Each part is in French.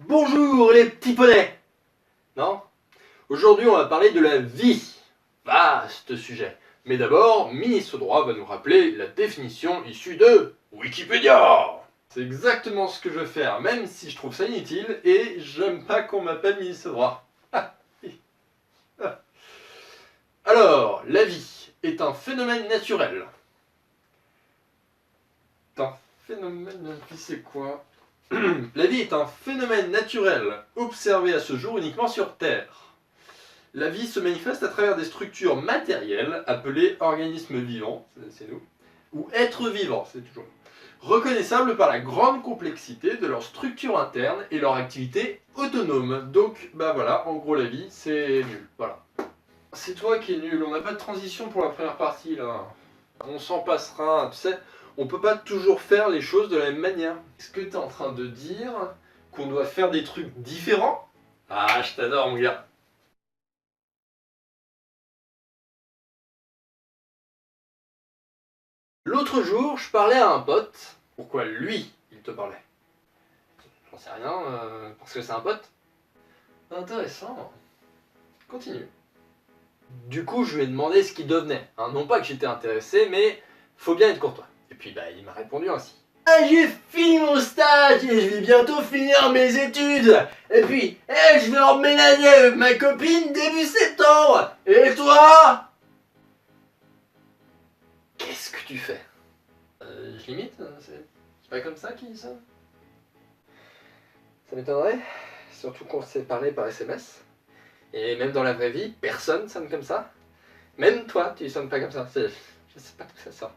Bonjour les petits poneys. Non? Aujourd'hui on va parler de la vie. Vaste sujet. Mais d'abord, Ministre Droit va nous rappeler la définition issue de Wikipédia. C'est exactement ce que je veux faire, même si je trouve ça inutile et j'aime pas qu'on m'appelle Ministre Droit. Alors, la vie est un phénomène naturel. C'est quoi? La vie est un phénomène naturel observé à ce jour uniquement sur Terre. La vie se manifeste à travers des structures matérielles appelées organismes vivants, c'est nous, ou êtres vivants, c'est toujours nous, reconnaissables par la grande complexité de leur structure interne et leur activité autonome. Donc, bah voilà, en gros la vie, c'est nul, voilà. C'est toi qui es nul, on n'a pas de transition pour la première partie là. On s'en passera, tu sais, on peut pas toujours faire les choses de la même manière. Est-ce que tu es en train de dire qu'on doit faire des trucs différents? Ah, je t'adore mon gars. L'autre jour, je parlais à un pote. Pourquoi lui, il te parlait? J'en sais rien, parce que c'est un pote. Intéressant. Continue. Du coup, je lui ai demandé ce qu'il devenait. Hein, non pas que j'étais intéressé, mais faut bien être courtois. Et puis, bah, il m'a répondu ainsi. Ah, j'ai fini mon stage et je vais bientôt finir mes études. Et puis, je vais emménager avec ma copine début septembre. Et toi? Qu'est-ce que tu fais? Je limite, c'est pas comme ça qu'il sonne. Ça m'étonnerait, surtout qu'on s'est parlé par SMS. Et même dans la vraie vie, personne sonne comme ça. Même toi, tu sonnes pas comme ça. Je sais pas d'où ça sort.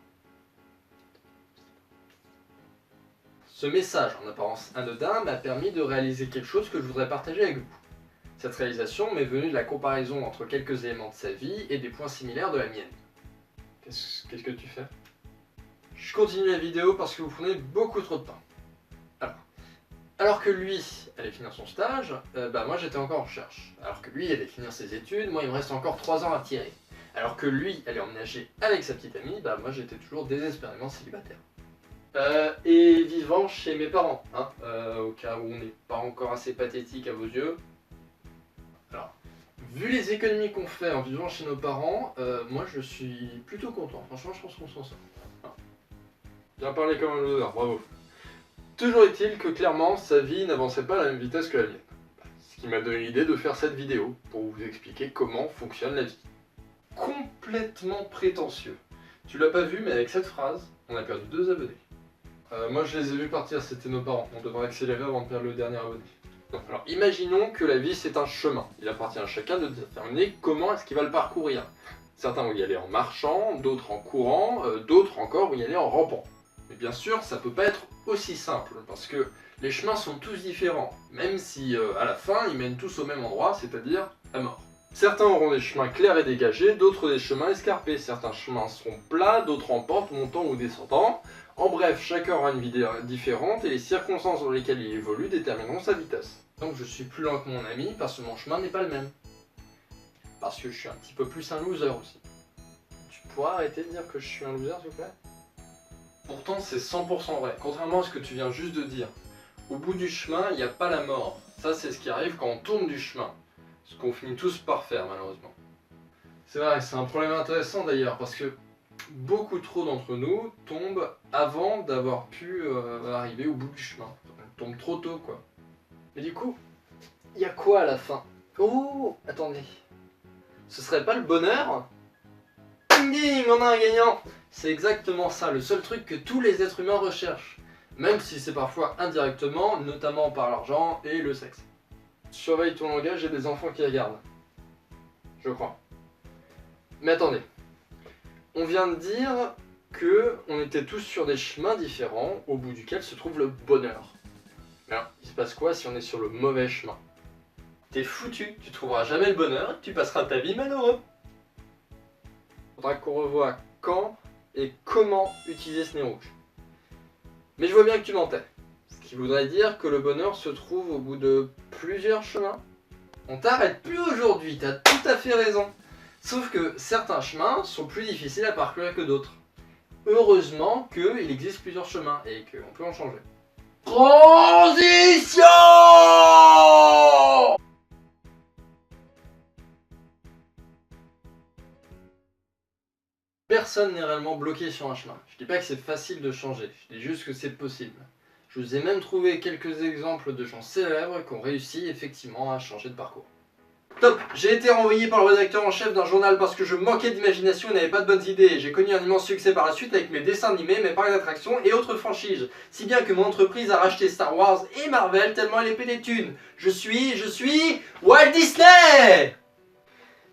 Ce message, en apparence anodin, m'a permis de réaliser quelque chose que je voudrais partager avec vous. Cette réalisation m'est venue de la comparaison entre quelques éléments de sa vie et des points similaires de la mienne. Qu'est-ce que tu fais? Je continue la vidéo parce que vous prenez beaucoup trop de temps. Alors que lui allait finir son stage, moi j'étais encore en recherche. Alors que lui allait finir ses études, moi il me reste encore 3 ans à tirer. Alors que lui allait emménager avec sa petite amie, moi j'étais toujours désespérément célibataire. Et vivant chez mes parents, hein, au cas où on n'est pas encore assez pathétique à vos yeux. Alors, vu les économies qu'on fait en vivant chez nos parents, moi je suis plutôt content. Franchement, je pense qu'on s'en sort. Voilà. Bien parlé comme un loser, bravo. Toujours est-il que clairement, sa vie n'avançait pas à la même vitesse que la mienne. Ce qui m'a donné l'idée de faire cette vidéo, pour vous expliquer comment fonctionne la vie. Complètement prétentieux. Tu l'as pas vu, mais avec cette phrase, on a perdu 2 abonnés. Moi je les ai vus partir, c'était nos parents. On devrait accélérer avant de perdre le dernier abonné. Alors imaginons que la vie c'est un chemin. Il appartient à chacun de déterminer comment est-ce qu'il va le parcourir. Certains vont y aller en marchant, d'autres en courant, d'autres encore vont y aller en rampant. Mais bien sûr, ça peut pas être aussi simple, parce que les chemins sont tous différents, même si à la fin ils mènent tous au même endroit, c'est-à-dire la mort. Certains auront des chemins clairs et dégagés, d'autres des chemins escarpés. Certains chemins seront plats, d'autres en pente, montant ou descendant. En bref, chacun aura une vie différente et les circonstances dans lesquelles il évolue détermineront sa vitesse. Donc je suis plus lent que mon ami parce que mon chemin n'est pas le même. Parce que je suis un petit peu plus un loser aussi. Tu pourras arrêter de dire que je suis un loser s'il vous plaît? Pourtant c'est 100% vrai, contrairement à ce que tu viens juste de dire. Au bout du chemin, il n'y a pas la mort. Ça c'est ce qui arrive quand on tourne du chemin. Ce qu'on finit tous par faire malheureusement. C'est vrai, c'est un problème intéressant d'ailleurs parce que beaucoup trop d'entre nous tombent avant d'avoir pu arriver au bout du chemin. On tombe trop tôt quoi. Mais du coup, il y a quoi à la fin? Oh, attendez. Ce serait pas le bonheur? Ding ding, on a un gagnant! C'est exactement ça, le seul truc que tous les êtres humains recherchent. Même si c'est parfois indirectement, notamment par l'argent et le sexe. Surveille ton langage, j'ai des enfants qui regardent. Je crois. Mais attendez. On vient de dire que on était tous sur des chemins différents, au bout duquel se trouve le bonheur. Mais alors, il se passe quoi si on est sur le mauvais chemin? T'es foutu, tu trouveras jamais le bonheur et tu passeras ta vie malheureux. Faudra qu'on revoie quand et comment utiliser ce nez rouge. Mais je vois bien que tu mentais. Ce qui voudrait dire que le bonheur se trouve au bout de plusieurs chemins. On t'arrête plus aujourd'hui, t'as tout à fait raison. Sauf que certains chemins sont plus difficiles à parcourir que d'autres. Heureusement qu'il existe plusieurs chemins et qu'on peut en changer. Transition! Personne n'est réellement bloqué sur un chemin. Je dis pas que c'est facile de changer, je dis juste que c'est possible. Je vous ai même trouvé quelques exemples de gens célèbres qui ont réussi effectivement à changer de parcours. Top! J'ai été renvoyé par le rédacteur en chef d'un journal parce que je manquais d'imagination et n'avais pas de bonnes idées. J'ai connu un immense succès par la suite avec mes dessins animés, mes parcs d'attractions et autres franchises. Si bien que mon entreprise a racheté Star Wars et Marvel tellement elle est pétée de thunes. Je suis Walt Disney!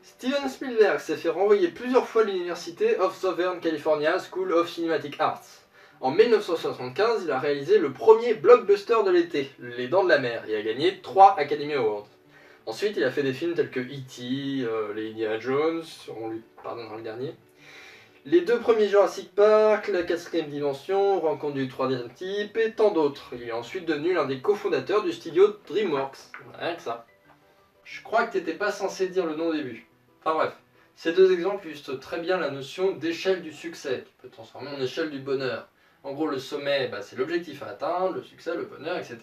Steven Spielberg s'est fait renvoyer plusieurs fois à l'université of Southern California School of Cinematic Arts. En 1975, il a réalisé le premier blockbuster de l'été, Les Dents de la Mer, et a gagné 3 Academy Awards. Ensuite, il a fait des films tels que E.T., les Indiana Jones, on lui pardonnera le dernier, les 2 premiers Jurassic Park, La 4ème Dimension, Rencontre du 3e type et tant d'autres. Il est ensuite devenu l'un des cofondateurs du studio DreamWorks. Rien que ça. Je crois que t'étais pas censé dire le nom au début. Enfin bref, ces 2 exemples illustrent très bien la notion d'échelle du succès, qui peut transformer en échelle du bonheur. En gros, le sommet, c'est l'objectif à atteindre, le succès, le bonheur, etc.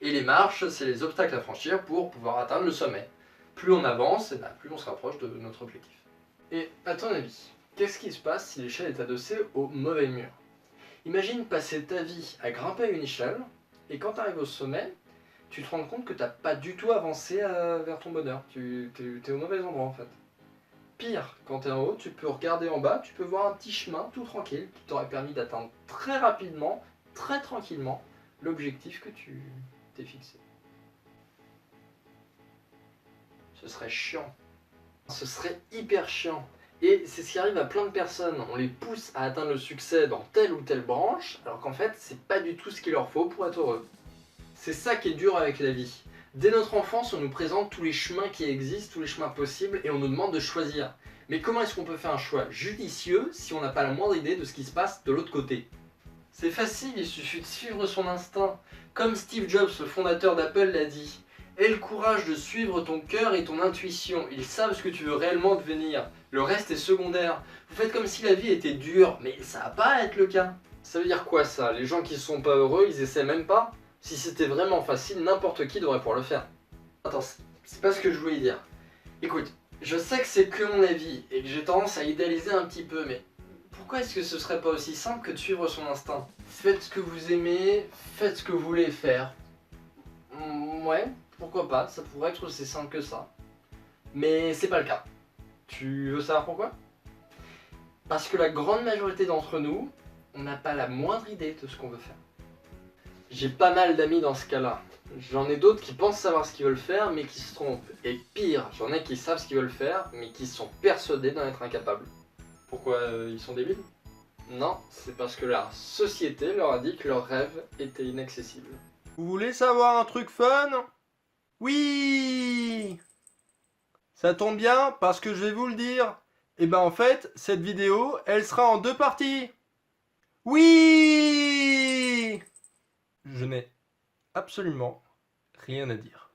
Et les marches, c'est les obstacles à franchir pour pouvoir atteindre le sommet. Plus on avance, plus on se rapproche de notre objectif. Et à ton avis, qu'est-ce qui se passe si l'échelle est adossée au mauvais mur? Imagine passer ta vie à grimper à une échelle, et quand tu arrives au sommet, tu te rends compte que tu n'as pas du tout avancé vers ton bonheur. Tu es au mauvais endroit en fait. Pire, quand tu es en haut, tu peux regarder en bas, tu peux voir un petit chemin tout tranquille qui t'aurait permis d'atteindre très rapidement, très tranquillement, l'objectif que tu t'es fixé. Ce serait chiant. Ce serait hyper chiant. Et c'est ce qui arrive à plein de personnes. On les pousse à atteindre le succès dans telle ou telle branche, alors qu'en fait, c'est pas du tout ce qu'il leur faut pour être heureux. C'est ça qui est dur avec la vie. Dès notre enfance, on nous présente tous les chemins qui existent, tous les chemins possibles, et on nous demande de choisir. Mais comment est-ce qu'on peut faire un choix judicieux si on n'a pas la moindre idée de ce qui se passe de l'autre côté? C'est facile, il suffit de suivre son instinct. Comme Steve Jobs, le fondateur d'Apple, l'a dit. Aie le courage de suivre ton cœur et ton intuition. Ils savent ce que tu veux réellement devenir. Le reste est secondaire. Vous faites comme si la vie était dure, mais ça va pas être le cas. Ça veut dire quoi ça? Les gens qui sont pas heureux, ils essaient même pas? Si c'était vraiment facile, n'importe qui devrait pouvoir le faire. Attends, c'est pas ce que je voulais dire. Écoute, je sais que c'est que mon avis et que j'ai tendance à idéaliser un petit peu, mais pourquoi est-ce que ce serait pas aussi simple que de suivre son instinct? Faites ce que vous aimez, faites ce que vous voulez faire. Ouais, pourquoi pas, ça pourrait être aussi simple que ça. Mais c'est pas le cas. Tu veux savoir pourquoi? Parce que la grande majorité d'entre nous, on n'a pas la moindre idée de ce qu'on veut faire. J'ai pas mal d'amis dans ce cas-là. J'en ai d'autres qui pensent savoir ce qu'ils veulent faire, mais qui se trompent. Et pire, j'en ai qui savent ce qu'ils veulent faire, mais qui sont persuadés d'en être incapables. Pourquoi ils sont débiles? Non, c'est parce que la société leur a dit que leurs rêves étaient inaccessibles. Vous voulez savoir un truc fun? Oui! Ça tombe bien parce que je vais vous le dire. Et en fait, cette vidéo, elle sera en 2 parties. Oui! Je n'ai absolument rien à dire.